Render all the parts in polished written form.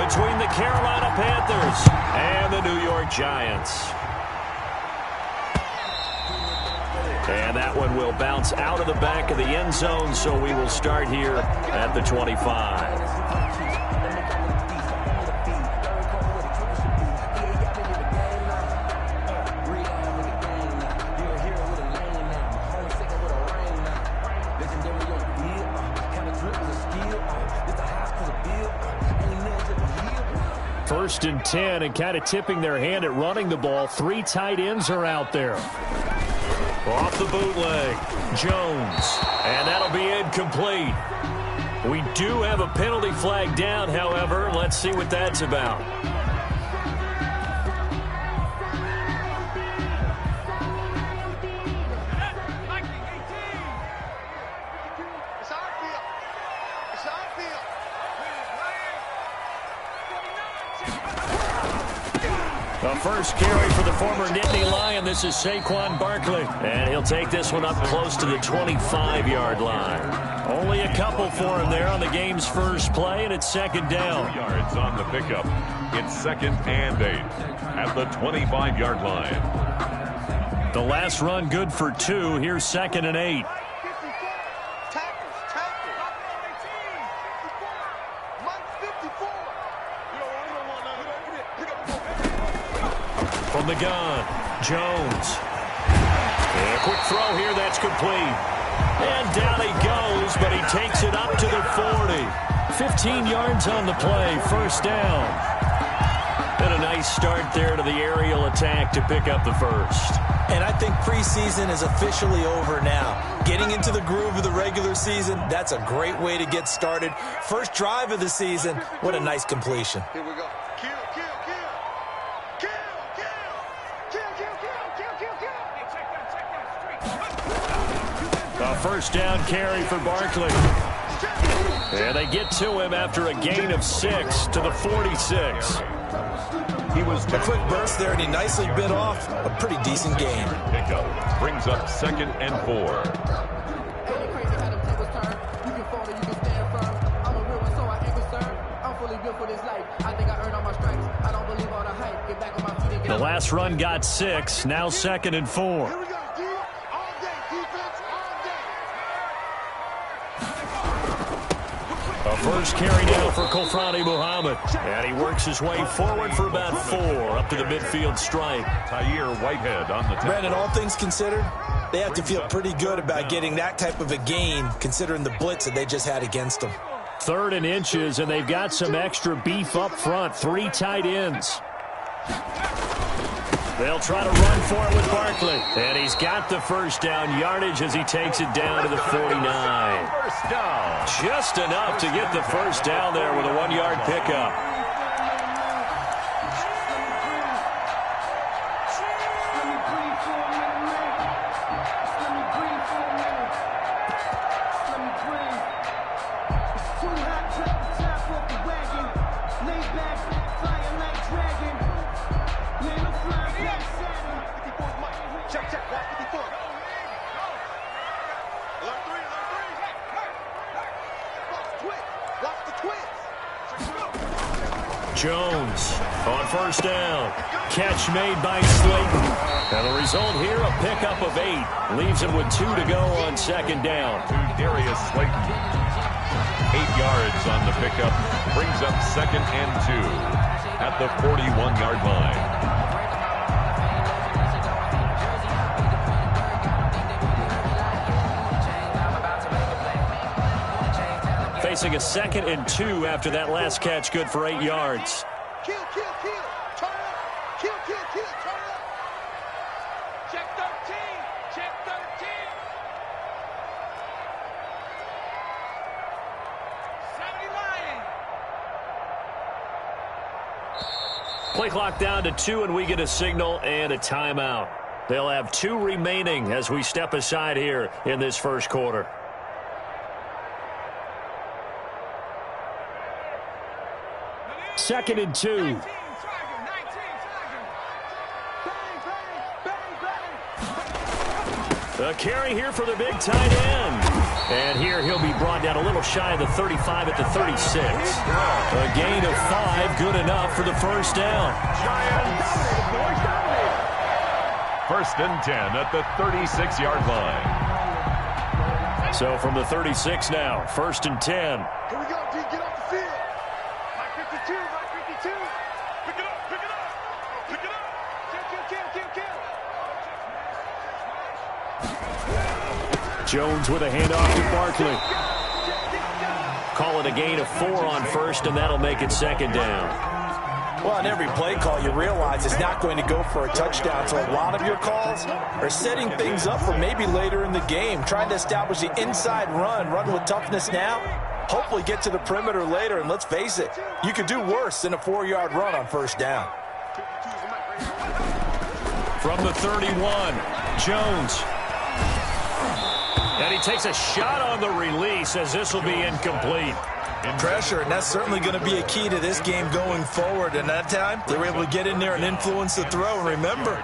between the Carolina Panthers and the New York Giants. And that one will bounce out of the back of the end zone, so we will start here at the 25. First and 10, and kind of tipping their hand at running the ball. 3 tight ends are out there. Off the bootleg, Jones, and that'll be incomplete. We do have a penalty flag down, however. Let's see what that's about. The first carry for the former Nittany Lion. This is Saquon Barkley. And he'll take this one up close to the 25-yard line. Only a couple for him there on the game's first play, and it's second down. 2 yards on the pickup. It's second and 8 at the 25-yard line. The last run good for 2. Here's second and 8. From the gun, Jones. And a quick throw here, that's complete. And down he goes, but he takes it up to the 40. 15 yards on the play, first down. And a nice start there to the aerial attack to pick up the first. And I think preseason is officially over now. Getting into the groove of the regular season, that's a great way to get started. First drive of the season, what a nice completion. Here we go. A first down carry for Barkley. And they get to him after a gain of 6 to the 46. He was a quick burst there, and he nicely bit off a pretty decent gain. Pickup brings up second and 4. The last run got 6, now second and 4. A first carry now for Kofrani Muhammad. And he works his way forward for about 4 up to the midfield stripe. Tahir Whitehead on the tackle. Brandon, all things considered, they have to feel pretty good about getting that type of a gain considering the blitz that they just had against them. 3rd and inches, and they've got some extra beef up front. 3 tight ends. They'll try to run for it with Barkley. And he's got the first down yardage as he takes it down to the 49. First down. Just enough to get the first down there with a 1-yard pickup. Jones on first down. Catch made by Slayton. And the result here, a pickup of 8. Leaves him with 2 to go on second down. To Darius Slayton. 8 yards on the pickup. Brings up second and 2 at the 41-yard line. Facing a second and 2 after that last catch, good for 8 yards. Kill, kill, kill. Turn up. Kill, kill, kill. Turn up. Check 13. Check 13. 70 Lion. Play clock down to 2, and we get a signal and a timeout. They'll have 2 remaining as we step aside here in this first quarter. Second and 2. A carry here for the big tight end. And here he'll be brought down a little shy of the 35 at the 36. A gain of 5, good enough for the first down. First and 10 at the 36-yard line. So from the 36 now, first and 10. Here we go, D. Get off the field. Mike 52, Mike 52. Pick it up, pick it up. Pick it up. Kill. Jones with a handoff to Barkley. Call it a gain of 4 on first, and that'll make it second down. Well, on every play call, you realize it's not going to go for a touchdown, so a lot of your calls are setting things up for maybe later in the game, trying to establish the inside run with toughness now, hopefully get to the perimeter later, and let's face it, you could do worse than a 4-yard run on first down. From the 31, Jones. And he takes a shot on the release as this will be incomplete. Pressure, and that's certainly going to be a key to this game going forward. And that time, they were able to get in there and influence the throw. And remember,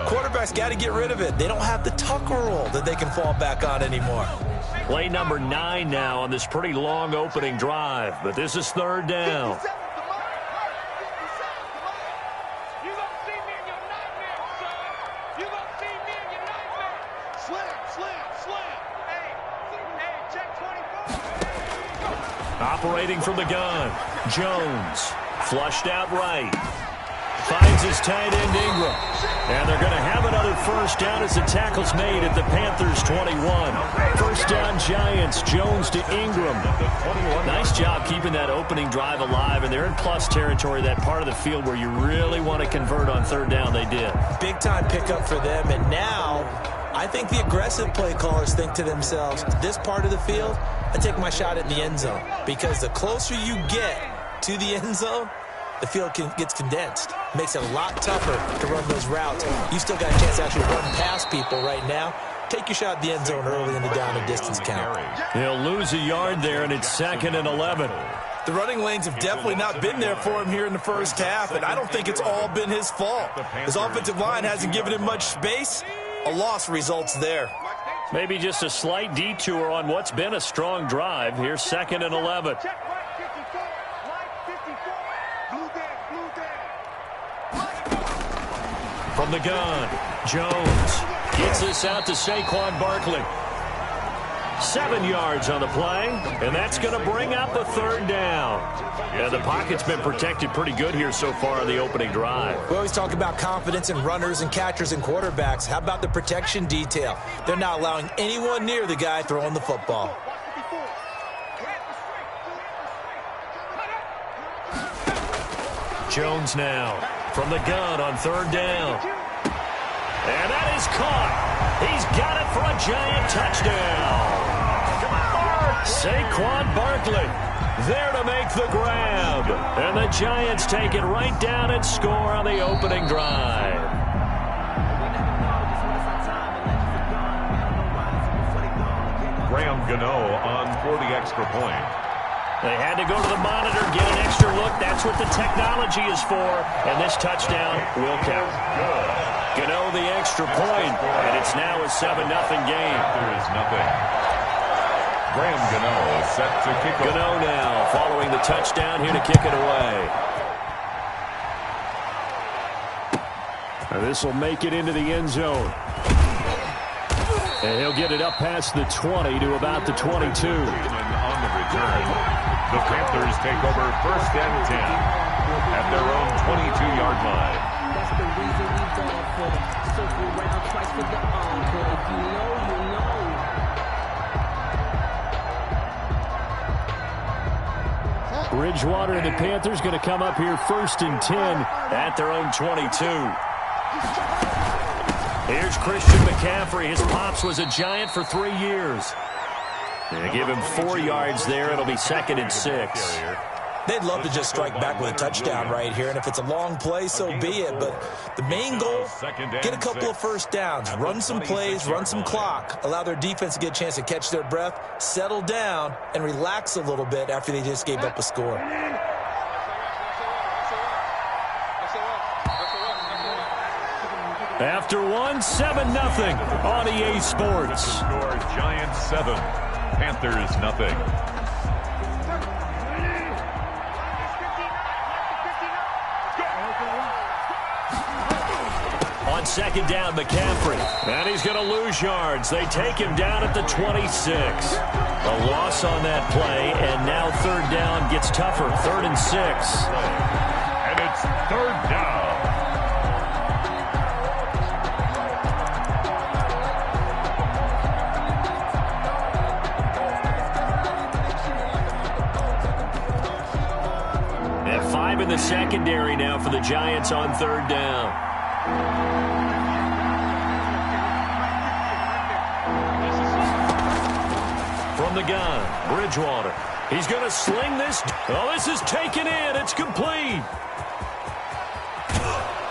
quarterbacks got to get rid of it. They don't have the Tucker roll that they can fall back on anymore. Play number 9 now on this pretty long opening drive. But this is third down. Operating from the gun, Jones, flushed out right, finds his tight end Ingram, and they're going to have another first down as the tackle's made at the Panthers' 21. First down Giants, Jones to Ingram. Nice job keeping that opening drive alive, and they're in plus territory, that part of the field where you really want to convert on third down. They did. Big time pickup for them, and now I think the aggressive play callers think to themselves, this part of the field, I take my shot at the end zone, because the closer you get to the end zone, the field gets condensed. Makes it a lot tougher to run those routes. You still got a chance to actually run past people right now. Take your shot at the end zone early in the down and distance count. He'll lose a yard there, and it's second and 11. The running lanes have definitely not been there for him here in the first half, and I don't think it's all been his fault. His offensive line hasn't given him much space. A loss results there. Maybe just a slight detour on what's been a strong drive. Here's second and 11. From the gun, Jones gets this out to Saquon Barkley. 7 yards on the play, and that's going to bring up a third down. Yeah, the pocket's been protected pretty good here so far on the opening drive. We always talk about confidence in runners and catchers and quarterbacks. How about the protection detail? They're not allowing anyone near the guy throwing the football. Jones now from the gun on third down. And that is caught. He's got it for a Giant touchdown. Saquon Barkley there to make the grab. And the Giants take it right down and score on the opening drive. Graham Gano on for the extra point. They had to go to the monitor, get an extra look. That's what the technology is for. And this touchdown will count. Gano the extra point, and it's now a 7-0 game. There is nothing. Graham Gano set to kick off. Gano now following the touchdown here to kick it away. This will make it into the end zone. And he'll get it up past the 20 to about the 22. On the return, the Panthers take over first and 10 at their own 22-yard line. That's the reason we done for them. Circle around twice for the encore. If you know, you know. Bridgewater and the Panthers going to come up here first and 10 at their own 22. Here's Christian McCaffrey. His pops was a Giant for 3 years. They give him 4 yards there. It'll be second and 6. They'd love to just strike back with a touchdown right here, and if it's a long play, so be it. But the main goal, get a couple of first downs, run some plays, run some clock, allow their defense to get a chance to catch their breath, settle down, and relax a little bit after they just gave up a score. After one, 7-0 on EA Sports. Score Giants 7 Panthers 0. On second down, McCaffrey. And he's going to lose yards. They take him down at the 26. A loss on that play, and now third down gets tougher. 3rd and 6. And it's 3rd down. And 5 in the secondary now for the Giants on 3rd down. From the gun, Bridgewater. He's going to sling this. Oh, this is taken in. It's complete.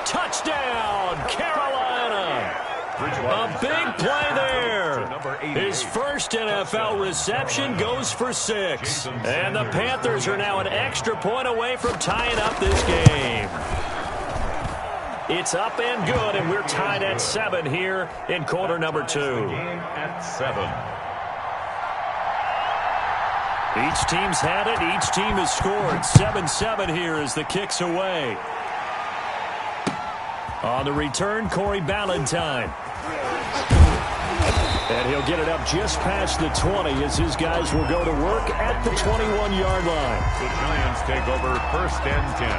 Touchdown, Carolina. A big play there. His first NFL reception goes for 6. And the Panthers are now an extra point away from tying up this game. It's up and good, and we're tied at 7 here in quarter number 2. Game at 7. Each team's had it. Each team has scored. 7-7 here as the kick's away. On the return, Corey Ballantyne. And he'll get it up just past the 20 as his guys will go to work at the 21-yard line. The Giants take over 1st and 10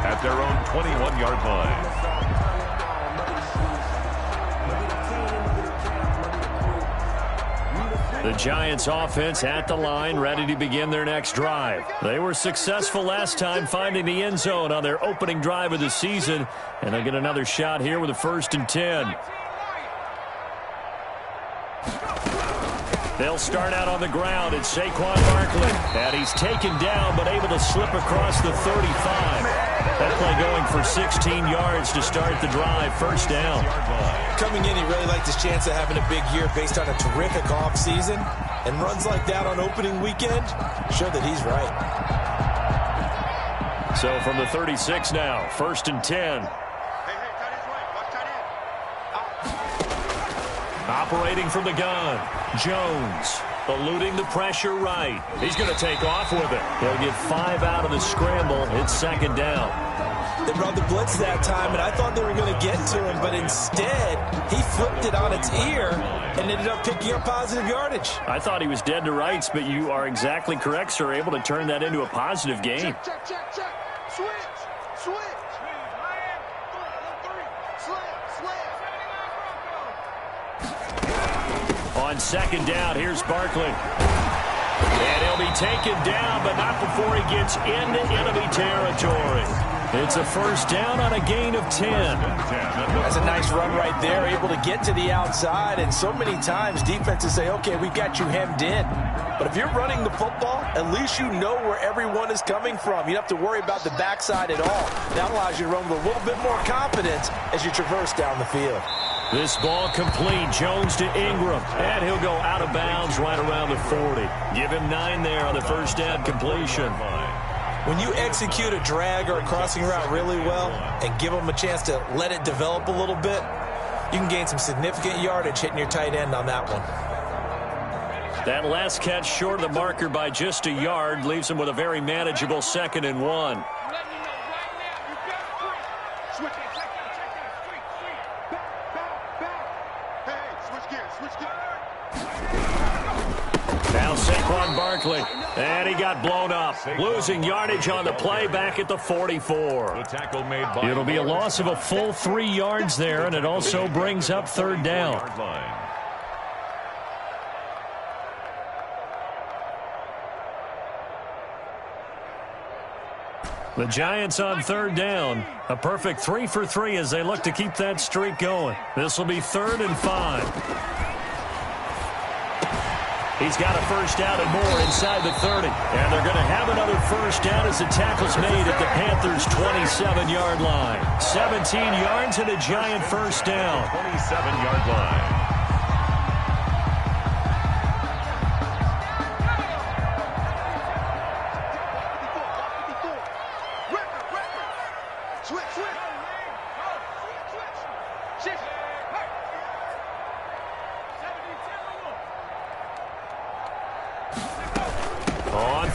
at their own 21-yard line. The Giants offense at the line, ready to begin their next drive. They were successful last time finding the end zone on their opening drive of the season, and they'll get another shot here with a 1st and 10. They'll start out on the ground. It's Saquon Barkley. And he's taken down but able to slip across the 35. That play going for 16 yards to start the drive. 1st down. Coming in, he really liked his chance of having a big year based on a terrific offseason. And runs like that on opening weekend show that he's right. So from the 36 now, 1st and 10. Operating from the gun, Jones eluding the pressure right. He's going to take off with it. He'll get 5 out of the scramble. It's 2nd down. They brought the blitz that time, and I thought they were going to get to him, but instead, he flipped it on its ear and ended up picking up positive yardage. I thought he was dead to rights, but you are exactly correct, sir. Able to turn that into a positive game. Check. Switch. On 2nd down, here's Barkley. And he'll be taken down, but not before he gets into enemy territory. It's a 1st down on a gain of 10. That's a nice run right there, able to get to the outside, and so many times defenses say, okay, we've got you hemmed in. But if you're running the football, at least you know where everyone is coming from. You don't have to worry about the backside at all. That allows you to run with a little bit more confidence as you traverse down the field. This ball complete. Jones to Ingram. And he'll go out of bounds right around the 40. Give him 9 there on the 1st down completion. When you execute a drag or a crossing route really well and give them a chance to let it develop a little bit, you can gain some significant yardage hitting your tight end on that one. That last catch short of the marker by just a yard leaves him with a very manageable 2nd and 1. Now Saquon Barkley, and he got blown up, losing yardage on the play back at the 44. It'll be a loss of a full 3 yards there, and it also brings up 3rd down. The Giants on 3rd down. A perfect 3 for 3 as they look to keep that streak going. This will be 3rd and 5. He's got a 1st down and more inside the 30. And they're going to have another 1st down as the tackle's made at the Panthers' 27-yard line. 17 yards and a Giant 1st down. 27-yard line.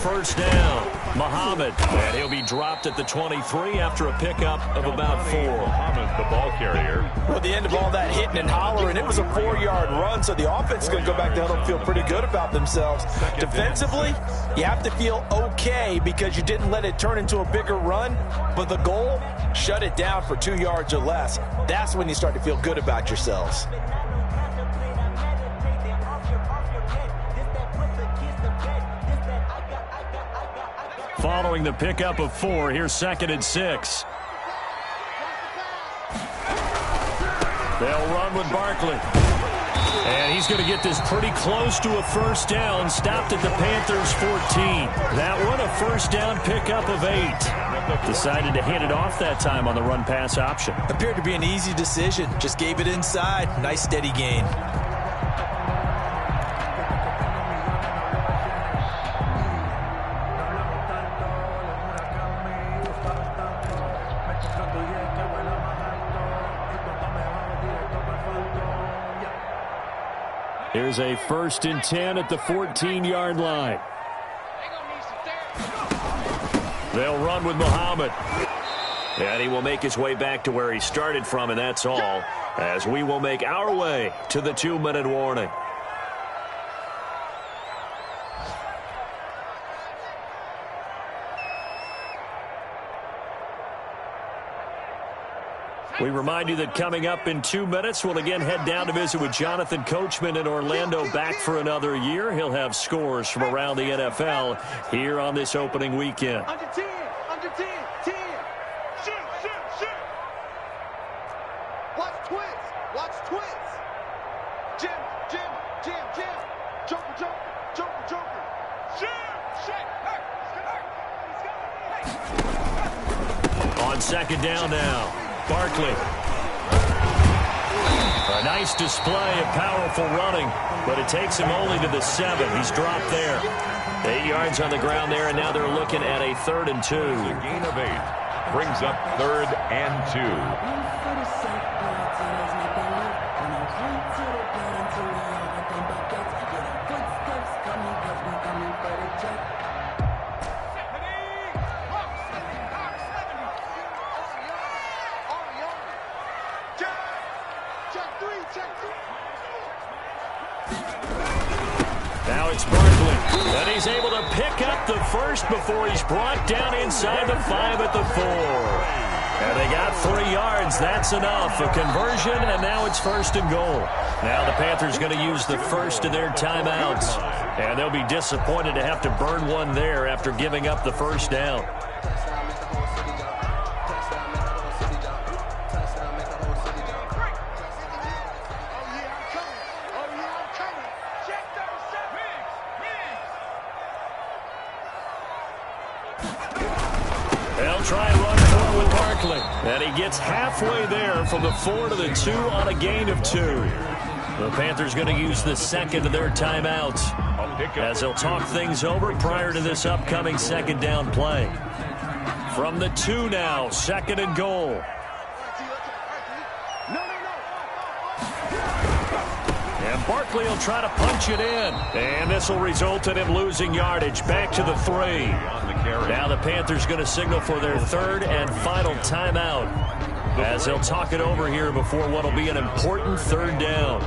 first down. Muhammad, and he'll be dropped at the 23 after a pickup of about 4. Muhammad, the ball carrier. Well, at the end of all that hitting and hollering, it was a 4-yard run, so the offense is going to go back to huddle and feel pretty good about themselves. Defensively, you have to feel okay because you didn't let it turn into a bigger run, but the goal, shut it down for 2 yards or less. That's when you start to feel good about yourselves. Following the pickup of 4, here's 2nd and 6. They'll run with Barkley. And he's going to get this pretty close to a first down, stopped at the Panthers' 14. That one, a first down pickup of 8. Decided to hand it off that time on the run-pass option. Appeared to be an easy decision. Just gave it inside. Nice steady gain. Here's a 1st and 10 at the 14-yard line. They'll run with Muhammad. And he will make his way back to where he started from, and that's all, as we will make our way to the 2-minute warning. We remind you that coming up in 2 minutes, we'll again head down to visit with Jonathan Coachman in Orlando, back for another year. He'll have scores from around the NFL here on this opening weekend. Under 10, 10. Shoot. Watch twins. Jim. Joker. Shoot. On 2nd down now. Barkley. A nice display of powerful running, but it takes him only to the 7. He's dropped there. 8 yards on the ground there, and now they're looking at a 3rd and 2. A gain of 8. Brings up 3rd and 2. Now it's Barkley, and he's able to pick up the first before he's brought down inside the 5 at the 4. And they got 3 yards. That's enough. A conversion, and now it's 1st and goal. Now the Panthers going to use the first of their timeouts, and they'll be disappointed to have to burn one there after giving up the first down. Try and run for with Barkley. And he gets halfway there from the 4 to the 2 on a gain of 2. The Panthers going to use the 2nd of their timeouts as they'll talk things over prior to this upcoming 2nd down play. From the 2 now, 2nd and goal. And Barkley will try to punch it in. And this will result in him losing yardage. Back to the 3. Now the Panthers going to signal for their 3rd and final timeout as they'll talk it over here before what will be an important 3rd down.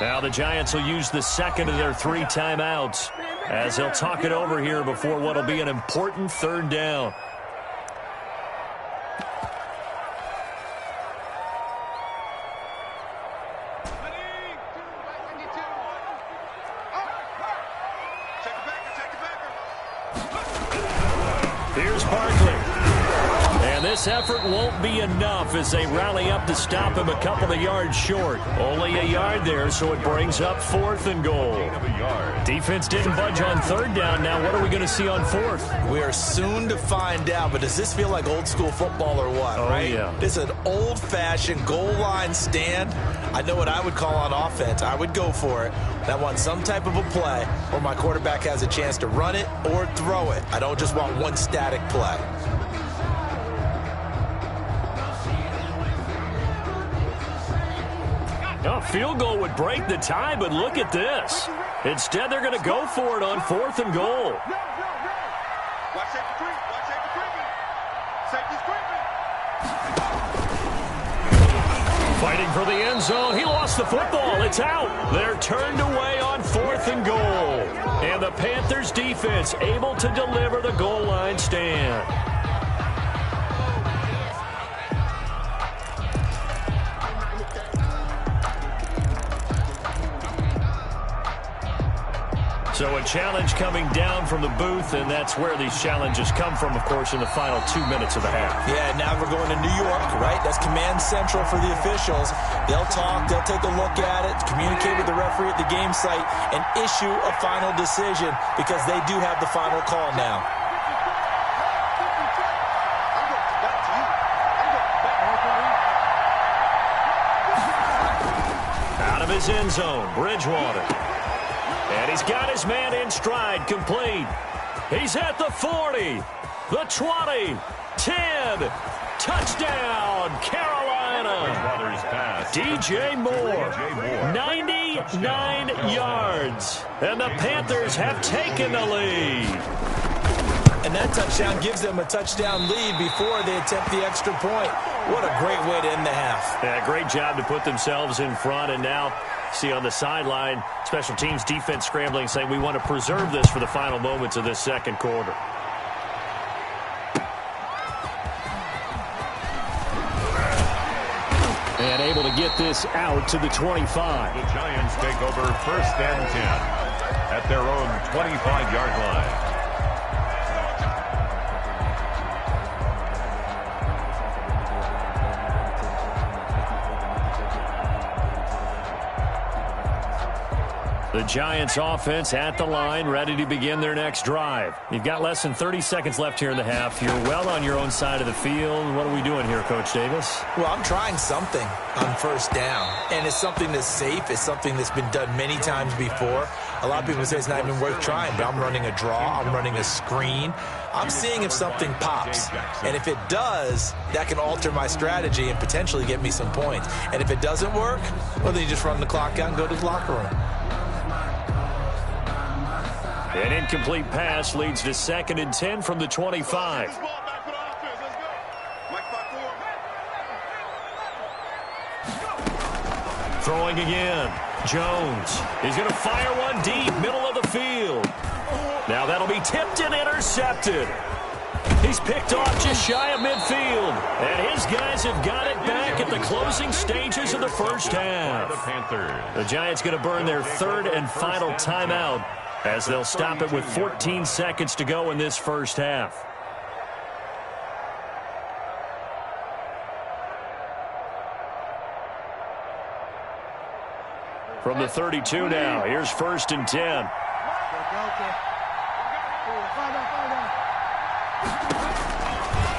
Now the Giants will use the 2nd of their 3 timeouts as they'll talk it over here before what will be an important 3rd down. Here's Barkley. And this effort won't be enough as they rally up to stop him a couple of yards short. Only a yard there, so it brings up 4th and goal. Defense didn't budge on 3rd down. Now what are we going to see on 4th? We are soon to find out, but does this feel like old school football or what, right? Yeah. This is an old-fashioned goal line stand. I know what I would call on offense. I would go for it. I want some type of a play where my quarterback has a chance to run it or throw it. I don't just want one static play. A field goal would break the tie, but look at this. Instead, they're going to go for it on 4th and goal. Watch safety creep. Watch safety creeping. Safety's creeping. Fighting for the end zone. He lost the football. It's out. They're turned away on 4th and goal. And the Panthers defense able to deliver the goal line stand. So a challenge coming down from the booth, and that's where these challenges come from, of course, in the final 2 minutes of the half. Yeah, now we're going to New York, right? That's command central for the officials. They'll talk, they'll take a look at it, communicate with the referee at the game site, and issue a final decision because they do have the final call now. Out of his end zone, Bridgewater. And he's got his man in stride, complete. He's at the 40, the 20, 10. Touchdown, Carolina. Bridgewater's pass. DJ Moore, 99 yards. And the Panthers have taken the lead. And that touchdown gives them a touchdown lead before they attempt the extra point. What a great way to end the half. Yeah, great job to put themselves in front, and now see on the sideline, special teams defense scrambling, saying we want to preserve this for the final moments of this second quarter. And able to get this out to the 25. The Giants take over 1st and 10 at their own 25-yard line. The Giants offense at the line, ready to begin their next drive. You've got less than 30 seconds left here in the half. You're well on your own side of the field. What are we doing here, Coach Davis? Well, I'm trying something on 1st down, and it's something that's safe. It's something that's been done many times before. A lot of people say it's not even worth trying, but I'm running a draw. I'm running a screen. I'm seeing if something pops, and if it does, that can alter my strategy and potentially get me some points. And if it doesn't work, well, then you just run the clock out and go to the locker room. An incomplete pass leads to 2nd and 10 from the 25. Throwing again. Jones. He's going to fire one deep, middle of the field. Now that'll be tipped and intercepted. He's picked off just shy of midfield. And his guys have got it back at the closing stages of the first half. The Panthers. The Giants going to burn their 3rd and final timeout, as they'll stop it with 14 seconds to go in this first half. From the 32 now, here's 1st and 10.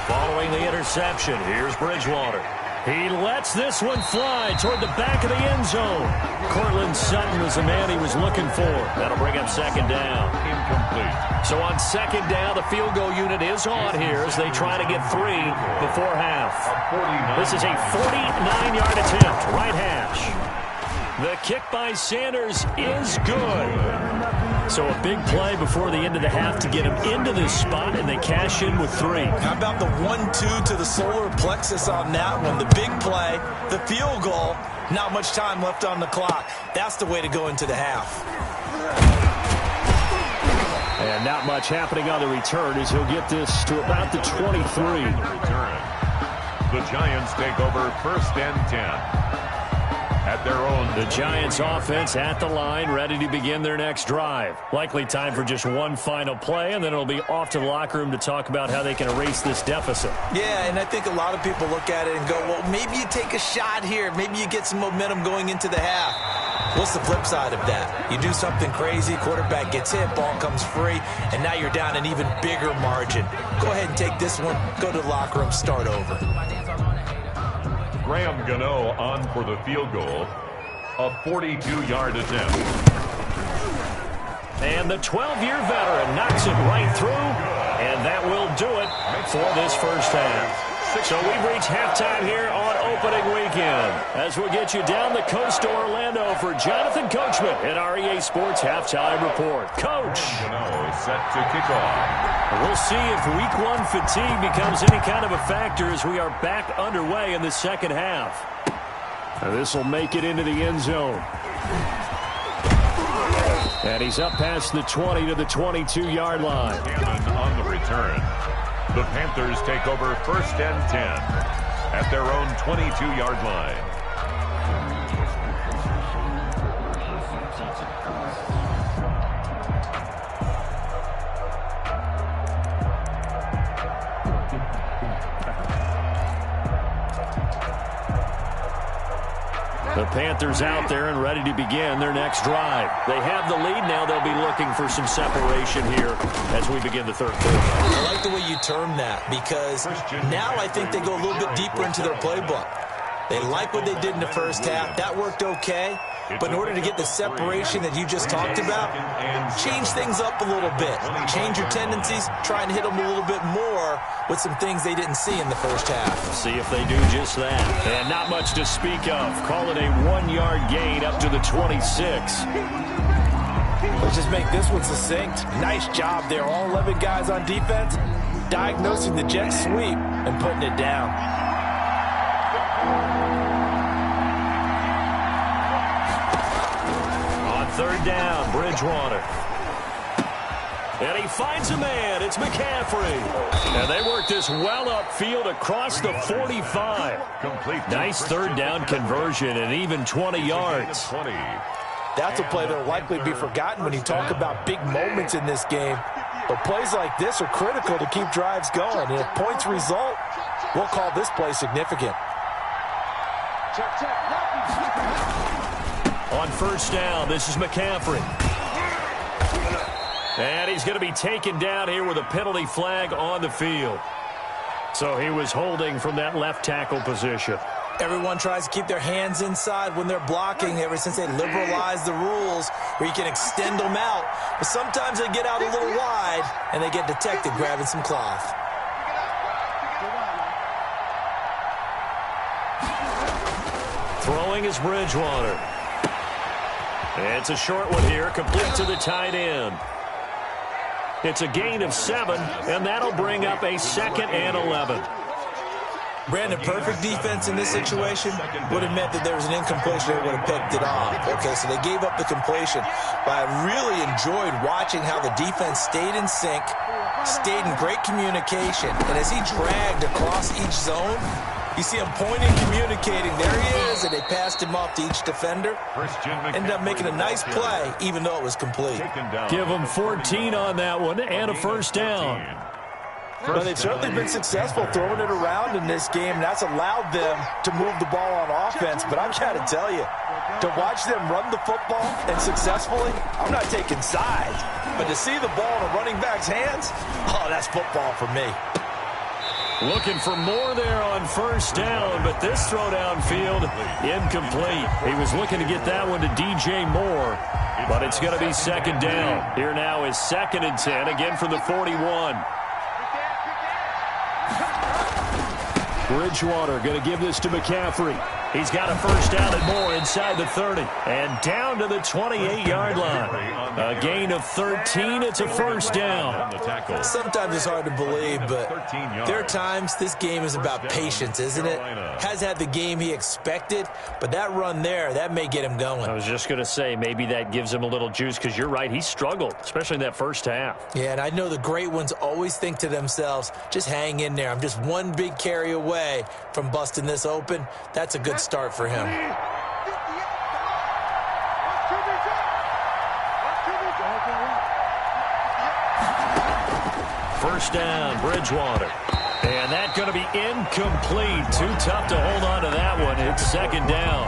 Following the interception, here's Bridgewater. He lets this one fly toward the back of the end zone. Cortland Sutton was the man he was looking for. That'll bring up 2nd down. Incomplete. So on 2nd down, the field goal unit is on here as they try to get 3 before half. This is a 49-yard attempt, right hash. The kick by Sanders is good. So a big play before the end of the half to get him into this spot, and they cash in with 3. How about the 1-2 to the solar plexus on that one? The big play, the field goal, not much time left on the clock. That's the way to go into the half. And not much happening on the return as he'll get this to about the 23. The Giants take over 1st and 10. At their own. The Giants offense at the line, ready to begin their next drive. Likely time for just one final play, and then it'll be off to the locker room to talk about how they can erase this deficit. Yeah, and I think a lot of people look at it and go, well, maybe you take a shot here. Maybe you get some momentum going into the half. What's the flip side of that? You do something crazy, quarterback gets hit, ball comes free, and now you're down an even bigger margin. Go ahead and take this one, go to the locker room, start over. Graham Gano on for the field goal. A 42-yard attempt. And the 12-year veteran knocks it right through, and that will do it for this first half. So we've reached halftime here on opening weekend. As we'll get you down the coast to Orlando for Jonathan Coachman at our EA Sports Halftime Report. Coach. Set to kick off. We'll see if week one fatigue becomes any kind of a factor as we are back underway in the second half. This will make it into the end zone. And he's up past the 20 to the 22-yard line. Cannon on the return. The Panthers take over 1st and 10 at their own 22-yard line. The Panthers out there and ready to begin their next drive. They have the lead now. They'll be looking for some separation here as we begin the third quarter. I like the way you term that because now I think they go a little bit deeper into their playbook. They like what they did in the first half. That worked okay. But in order to get the separation that you just talked about, change things up a little bit. Change your tendencies. Try and hit them a little bit more with some things they didn't see in the first half. See if they do just that. And not much to speak of. Call it a 1-yard gain up to the 26. Let's just make this one succinct. Nice job there. All 11 guys on defense diagnosing the jet sweep and putting it down. Third down, Bridgewater. And he finds a man. It's McCaffrey. And they work this well upfield across the 45. Nice third down conversion and even 20 yards. That's a play that will likely be forgotten when you talk about big moments in this game. But plays like this are critical to keep drives going. And if points result, we'll call this play significant. On first down, this is McCaffrey. And he's going to be taken down here with a penalty flag on the field. So he was holding from that left tackle position. Everyone tries to keep their hands inside when they're blocking ever since they liberalized the rules where you can extend them out. But sometimes they get out a little wide and they get detected grabbing some cloth. Throwing is Bridgewater. It's a short one here, complete to the tight end. It's a gain of 7, and that'll bring up a 2nd and 11. Brandon, perfect defense in this situation would have meant that there was an incompletion. They would have picked it off. Okay, so they gave up the completion. But I really enjoyed watching how the defense stayed in sync, stayed in great communication. And as he dragged across each zone, you see him pointing, communicating. There he is, and they passed him off to each defender. Ended up making a nice play, even though it was complete. Give him 14 on that one and a first down. But they've certainly been successful throwing it around in this game. That's allowed them to move the ball on offense. But I've got to tell you, to watch them run the football and successfully, I'm not taking sides. But to see the ball in a running back's hands, oh, that's football for me. Looking for more there on first down, but this throw downfield incomplete. He was looking to get that one to DJ Moore, but it's going to be 2nd down. Here now is 2nd and 10, again from the 41. Bridgewater going to give this to McCaffrey. He's got a first down and more inside the 30. And down to the 28-yard line. A gain of 13. It's a first down. Sometimes it's hard to believe, but there are times this game is about patience, isn't it? Has had the game he expected, but that run there, that may get him going. I was just going to say, maybe that gives him a little juice, because you're right, he struggled, especially in that first half. Yeah, and I know the great ones always think to themselves, just hang in there. I'm just one big carry away from busting this open. That's a good start for him. First down, Bridgewater. And that's going to be incomplete. Too tough to hold on to that one. It's 2nd down.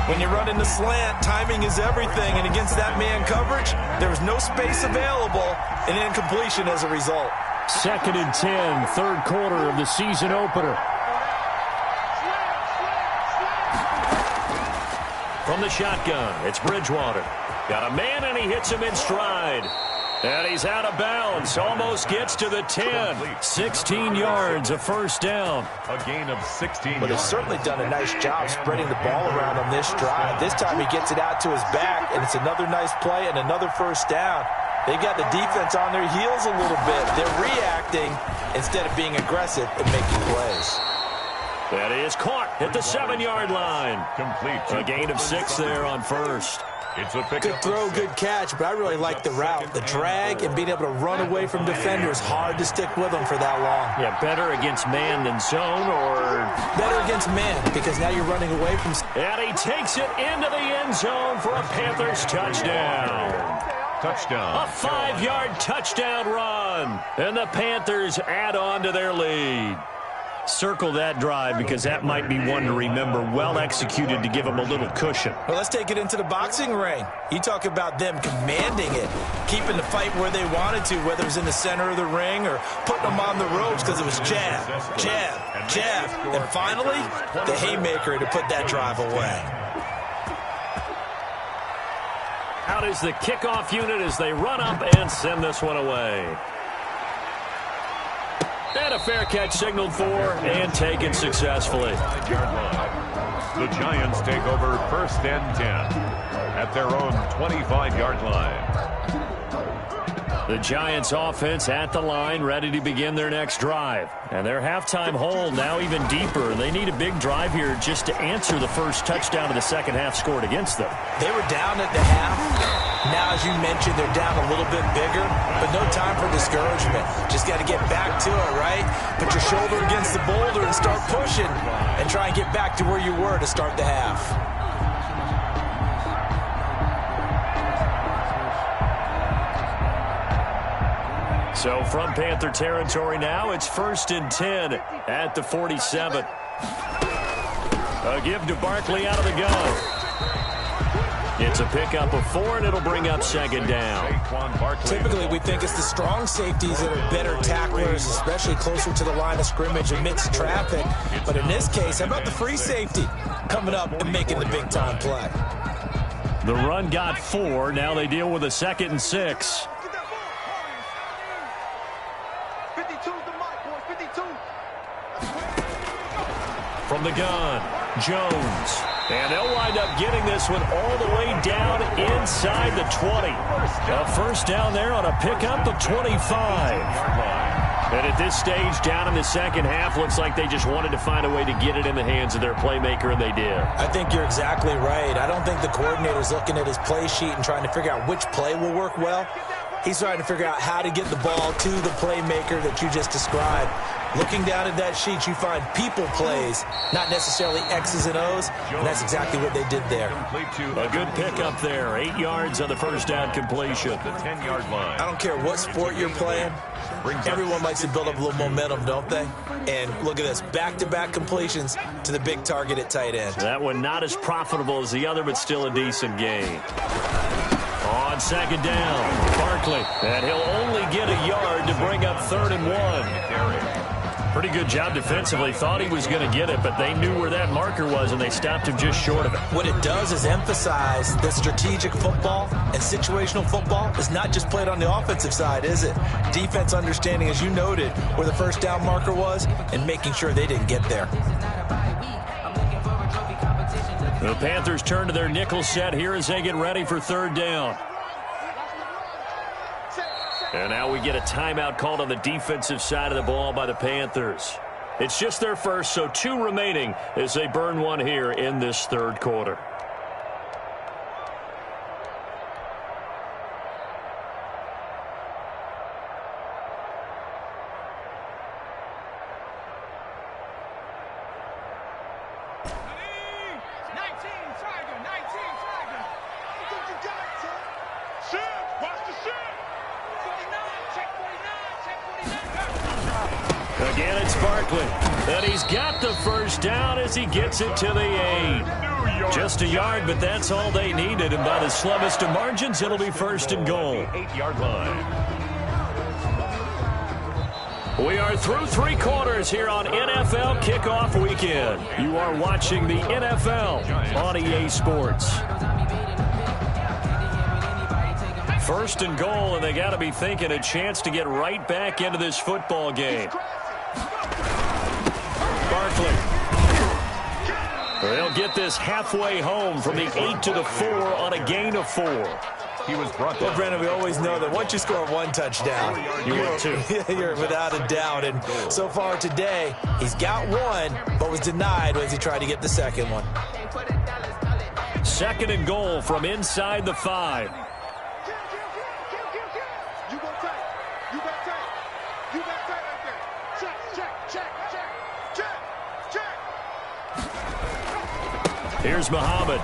When you run in the slant, timing is everything. And against that man coverage, there was no space available, and incompletion as a result. 2nd and 10, third quarter of the season opener. From the shotgun, it's Bridgewater. Got a man, and he hits him in stride. And he's out of bounds. Almost gets to the 10. 16 yards, a first down. A gain of 16 But he's certainly done a nice job spreading the ball around on this drive. This time he gets it out to his back, and it's another nice play and another first down. They've got the defense on their heels a little bit. They're reacting instead of being aggressive and making plays. That is caught at the 7-yard line. Complete. A gain of 6 there on first. It's a pick. Good throw, good catch, but I really like the route. The drag and being able to run away from defenders, hard to stick with them for that long. Yeah, better against man than zone, or better against man, because now you're running away from... And he takes it into the end zone for a Panthers touchdown. Touchdown. A 5-yard touchdown run. And the Panthers add on to their lead. Circle that drive because that might be one to remember. Well executed to give them a little cushion. Well, let's take it into the boxing ring. You talk about them commanding it, keeping the fight where they wanted to, whether it was in the center of the ring or putting them on the ropes because it was jab, jab, jab. And finally, the haymaker to put that drive away. Out is the kickoff unit as they run up and send this one away. And a fair catch signaled for and taken successfully. The Giants take over 1st and 10 at their own 25-yard line. The Giants offense at the line, ready to begin their next drive. And their halftime hole now even deeper. They need a big drive here just to answer the first touchdown of the second half scored against them. They were down at the half. Now, as you mentioned, they're down a little bit bigger, but no time for discouragement. Just got to get back to it, right? Put your shoulder against the boulder and start pushing and try and get back to where you were to start the half. So from Panther territory now, it's 1st and 10 at the 47. A give to Barkley out of the gun. It's a pickup of 4, and it'll bring up 2nd down. Typically, we think it's the strong safeties that are better tacklers, especially closer to the line of scrimmage amidst traffic. But in this case, how about the free safety coming up and making the big-time play? The run got 4. Now they deal with a 2nd and 6. From the gun, Jones. And they'll wind up getting this one all the way down inside the 20. A first down there on a pickup of 25. And at this stage, down in the second half, looks like they just wanted to find a way to get it in the hands of their playmaker, and they did. I think you're exactly right. I don't think the coordinator's looking at his play sheet and trying to figure out which play will work well. He's trying to figure out how to get the ball to the playmaker that you just described. Looking down at that sheet, you find people plays, not necessarily X's and O's, and that's exactly what they did there. A good pickup there. 8 yards on the first down completion. The 10-yard line. I don't care what sport you're playing. Everyone likes to build up a little momentum, don't they? And look at this, back-to-back completions to the big target at tight end. That one not as profitable as the other, but still a decent gain. On 2nd down, Barkley. And he'll only get a yard to bring up 3rd and 1. Pretty good job defensively. Thought he was going to get it, but they knew where that marker was, and they stopped him just short of it. What it does is emphasize that strategic football and situational football is not just played on the offensive side, is it? Defense understanding, as you noted, where the first down marker was and making sure they didn't get there. The Panthers turn to their nickel set here as they get ready for 3rd down. And now we get a timeout called on the defensive side of the ball by the Panthers. It's just their first, so 2 remaining as they burn one here in this 3rd quarter. Again, it's Barkley. And he's got the first down as he gets it to the 8. Just a yard, but that's all they needed. And by the slimmest of margins, it'll be 1st and goal. 8-yard line. We are through 3 quarters here on NFL Kickoff Weekend. You are watching the NFL on EA Sports. First and goal, and they got to be thinking a chance to get right back into this football game. Barkley. They'll get this halfway home from the 8 to the 4 on a gain of 4. He was brought down. Well, Brandon, we always know that once you score one touchdown, you're without a doubt. And so far today, he's got one, but was denied as he tried to get the second one. Second and goal from inside the 5. You go tight. You got tight. You got tight right there. Check, check, check, check, check, check. Here's Muhammad.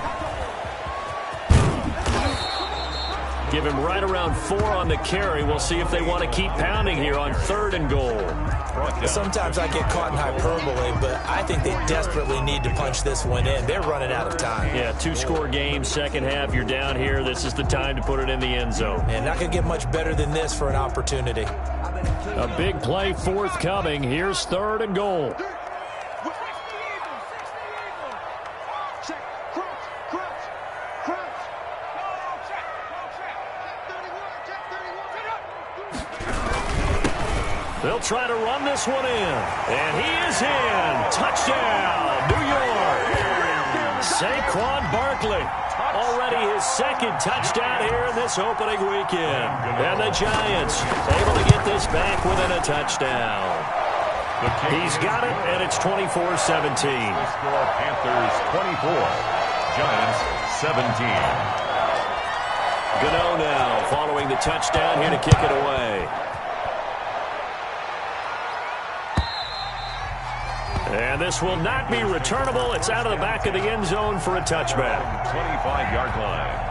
Give him right around 4 on the carry. We'll see if they want to keep pounding here on third and goal. Sometimes I get caught in hyperbole, but I think they desperately need to punch this one in. They're running out of time. Yeah, 2-score game, second half, you're down here. This is the time to put it in the end zone. And not going to get much better than this for an opportunity. A big play forthcoming. Here's third and goal. Check, crunch, crunch, crunch. Check 31. They'll try to run this one in. And he is in. Touchdown, New York. Saquon Barkley. Already his second touchdown here in this opening weekend. And the Giants able to get this back within a touchdown. He's got it, and it's 24-17. Score Panthers 24, Giants 17. Gano now following the touchdown here to kick it away. And this will not be returnable. It's out of the back of the end zone for a touchback. 25-yard line.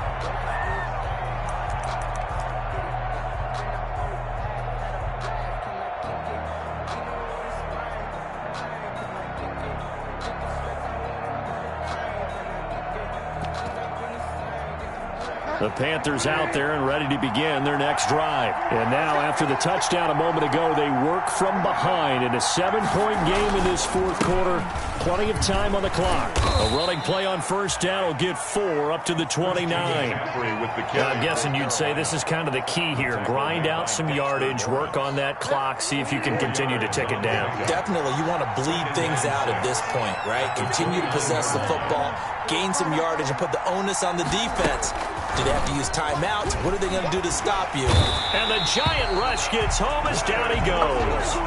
The Panthers out there and ready to begin their next drive. And now, after the touchdown a moment ago, they work from behind in a 7-point game in this fourth quarter. Plenty of time on the clock. A running play on first down will get 4 up to the 29. I'm guessing you'd say this is kind of the key here. Grind out some yardage, work on that clock, see if you can continue to tick it down. Definitely, you want to bleed things out at this point, right? Continue to possess the football, gain some yardage, and put the onus on the defense. Do they have to use timeouts? What are they going to do to stop you? And the giant rush gets home as down he goes.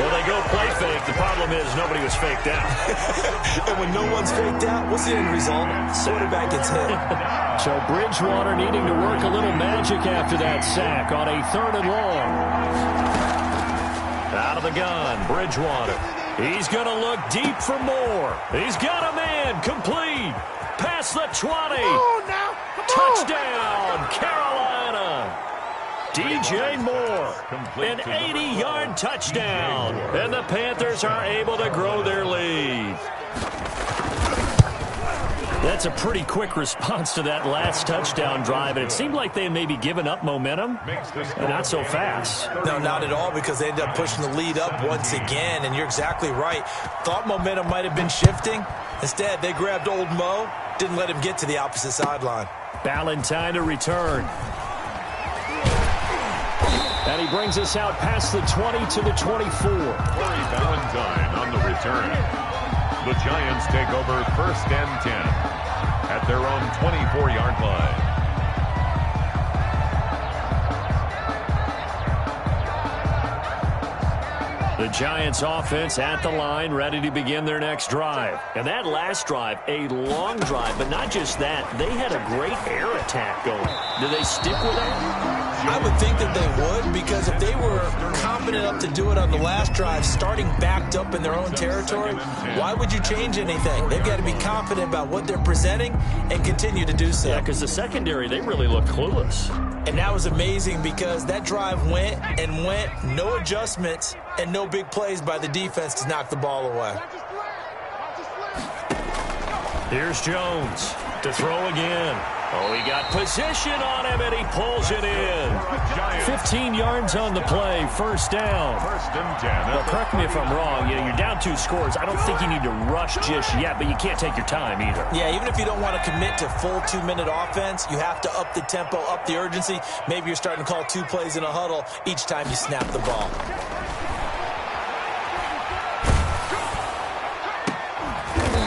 Well, they go play fake. The problem is nobody was faked out. And when no one's faked out, what's the end result? Quarterback gets hit. So Bridgewater needing to work a little magic after that sack on a third and long. Out of the gun, Bridgewater. He's going to look deep for more. He's got a man complete. Past the 20. Touchdown, Carolina. DJ Moore, an 80-yard touchdown. And the Panthers are able to grow their lead. That's a pretty quick response to that last touchdown drive, and it seemed like they had maybe given up momentum, and not so fast. No, not at all, because they ended up pushing the lead up once again, and you're exactly right. Thought momentum might have been shifting. Instead, they grabbed old Mo, didn't let him get to the opposite sideline. Ballantyne to return. And he brings us out past the 20 to the 24. Corey Ballantyne on the return. The Giants take over first and 10 at their own 24-yard line. The Giants offense at the line, ready to begin their next drive. And that last drive, a long drive, but not just that. They had a great air attack going. Do they stick with that? I would think that they would, because if they were confident enough to do it on the last drive, starting backed up in their own territory, why would you change anything? They've got to be confident about what they're presenting and continue to do so. Yeah, because the secondary, they really look clueless. And that was amazing, because that drive went and went, no adjustments, and no big plays by the defense to knock the ball away. Here's Jones to throw again. Oh, he got position on him, and he pulls it in. 15 yards on the play, first down. First and 10. Well, correct me if I'm wrong. You're down 2 scores. I don't think you need to rush just yet, but you can't take your time either. Yeah, even if you don't want to commit to full 2-minute offense, you have to up the tempo, up the urgency. Maybe you're starting to call 2 plays in a huddle each time you snap the ball.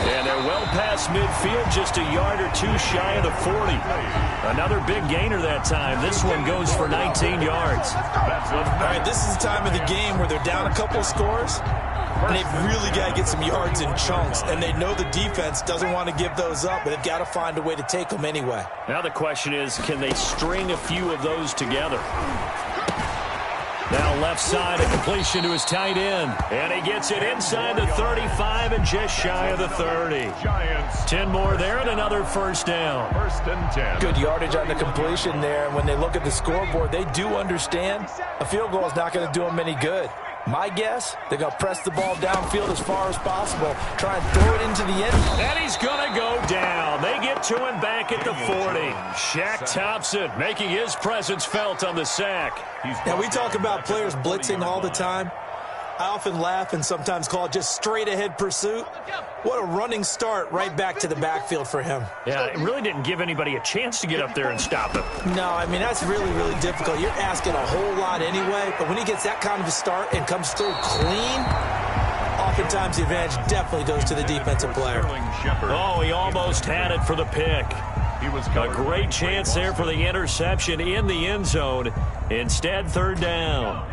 And they're well past midfield, just a yard or 2 shy of the 40. Another big gainer that time. This one goes for 19 yards. All right, this is the time of the game where they're down a couple of scores, and they've really got to get some yards in chunks, and they know the defense doesn't want to give those up, but they've got to find a way to take them anyway. Now the question is, can they string a few of those together? Now left side, a completion to his tight end. And he gets it inside the 35 and just shy of the 30. Giants. 10 more there and another first down. First and 10. Good yardage on the completion there. And when they look at the scoreboard, they do understand a field goal is not going to do them any good. My guess, they're going to press the ball downfield as far as possible, try and throw it into the end. And he's going to go down. They get to him back at the 40. Shaq Thompson making his presence felt on the sack. Now, we talk about players blitzing all the time. I often laugh and sometimes call it just straight-ahead pursuit. What a running start right back to the backfield for him. Yeah, it really didn't give anybody a chance to get up there and stop him. No, I mean, that's really, really difficult. You're asking a whole lot anyway, but when he gets that kind of a start and comes through clean, oftentimes the advantage definitely goes to the defensive player. Oh, he almost had it for the pick. A great chance there for the interception in the end zone. Instead, third down.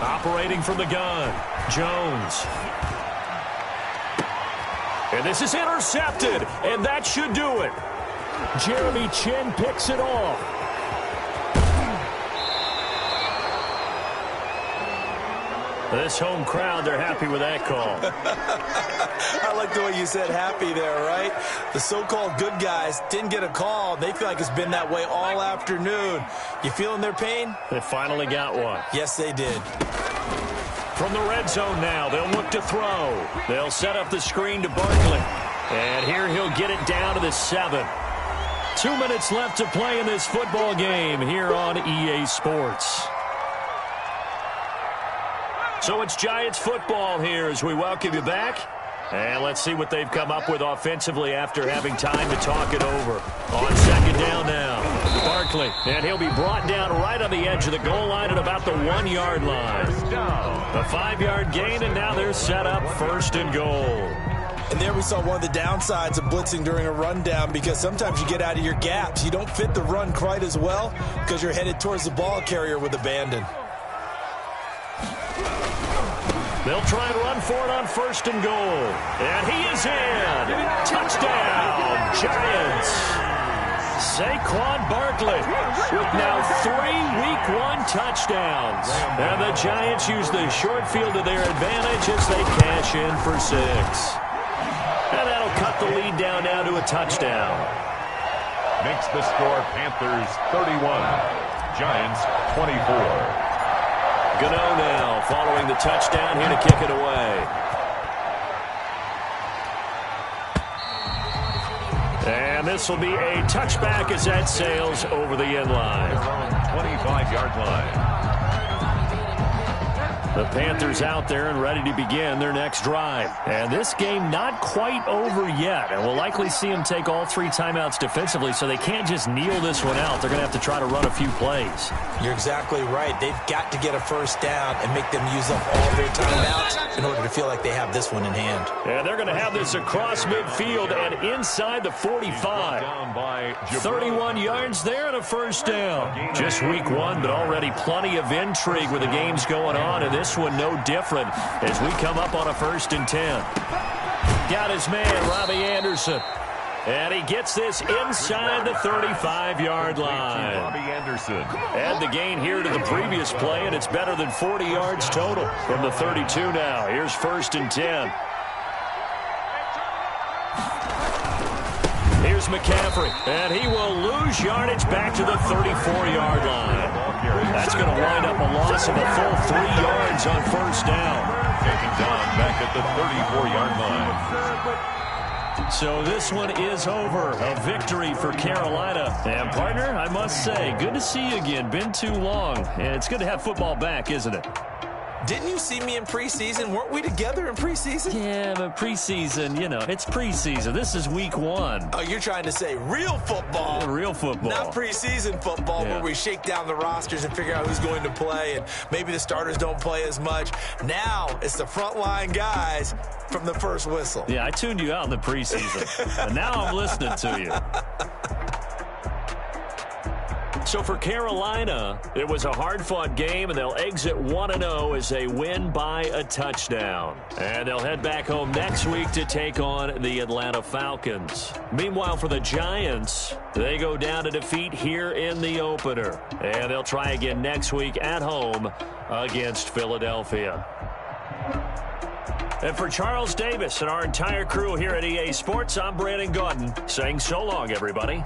Operating from the gun, Jones. And this is intercepted, and that should do it. Jeremy Chinn picks it off. This home crowd, they're happy with that call. I like the way you said happy there, right? The so-called good guys didn't get a call. They feel like it's been that way all afternoon. You feeling their pain? They finally got one. Yes, they did. From the red zone now, they'll look to throw. They'll set up the screen to Barkley. And here he'll get it down to the 7. 2 minutes left to play in this football game here on EA Sports. So it's Giants football here as we welcome you back. And let's see what they've come up with offensively after having time to talk it over. On second down now, Barkley. And he'll be brought down right on the edge of the goal line at about the 1-yard line. A 5-yard gain, and now they're set up first and goal. And there we saw one of the downsides of blitzing during a rundown, because sometimes you get out of your gaps. You don't fit the run quite as well because you're headed towards the ball carrier with abandon. They'll try and run for it on first and goal. And he is in. Touchdown, Giants. Saquon Barkley with now 3 Week 1 touchdowns. And the Giants use the short field to their advantage as they cash in for 6. And that'll cut the lead down now to a touchdown. Makes the score Panthers 31, Giants 24. Gano now following the touchdown here to kick it away. And this will be a touchback as that sails over the end line. 25-yard line. The Panthers out there and ready to begin their next drive. And this game not quite over yet. And we'll likely see them take all 3 timeouts defensively, so they can't just kneel this one out. They're going to have to try to run a few plays. You're exactly right. They've got to get a first down and make them use up all their timeouts in order to feel like they have this one in hand. And they're going to have this across midfield and inside the 45. 31 yards there and a first down. Just week 1, but already plenty of intrigue with the games going on, and this one no different as we come up on a 1st and 10. Got his man, Robbie Anderson. And he gets this inside the 35-yard line. Robbie Anderson. Add the gain here to the previous play, and it's better than 40 yards total from the 32 now. Here's 1st and 10. Here's McCaffrey, and he will lose yardage back to the 34-yard line. That's going to wind up a loss of a full 3 yards on first down. taken down back at the 34-yard line. So this one is over. A victory for Carolina. And, partner, I must say, good to see you again. Been too long. And it's good to have football back, isn't it? Didn't you see me in preseason? Weren't we together in preseason? Yeah, but preseason, you know, it's preseason. This is week 1. Oh, you're trying to say real football. Yeah, real football. Not preseason football where we shake down the rosters and figure out who's going to play, and maybe the starters don't play as much. Now it's the frontline guys from the first whistle. Yeah, I tuned you out in the preseason. And now I'm listening to you. So for Carolina, it was a hard-fought game, and they'll exit 1-0 as they win by a touchdown. And they'll head back home next week to take on the Atlanta Falcons. Meanwhile, for the Giants, they go down to defeat here in the opener. And they'll try again next week at home against Philadelphia. And for Charles Davis and our entire crew here at EA Sports, I'm Brandon Gaudin saying so long, everybody.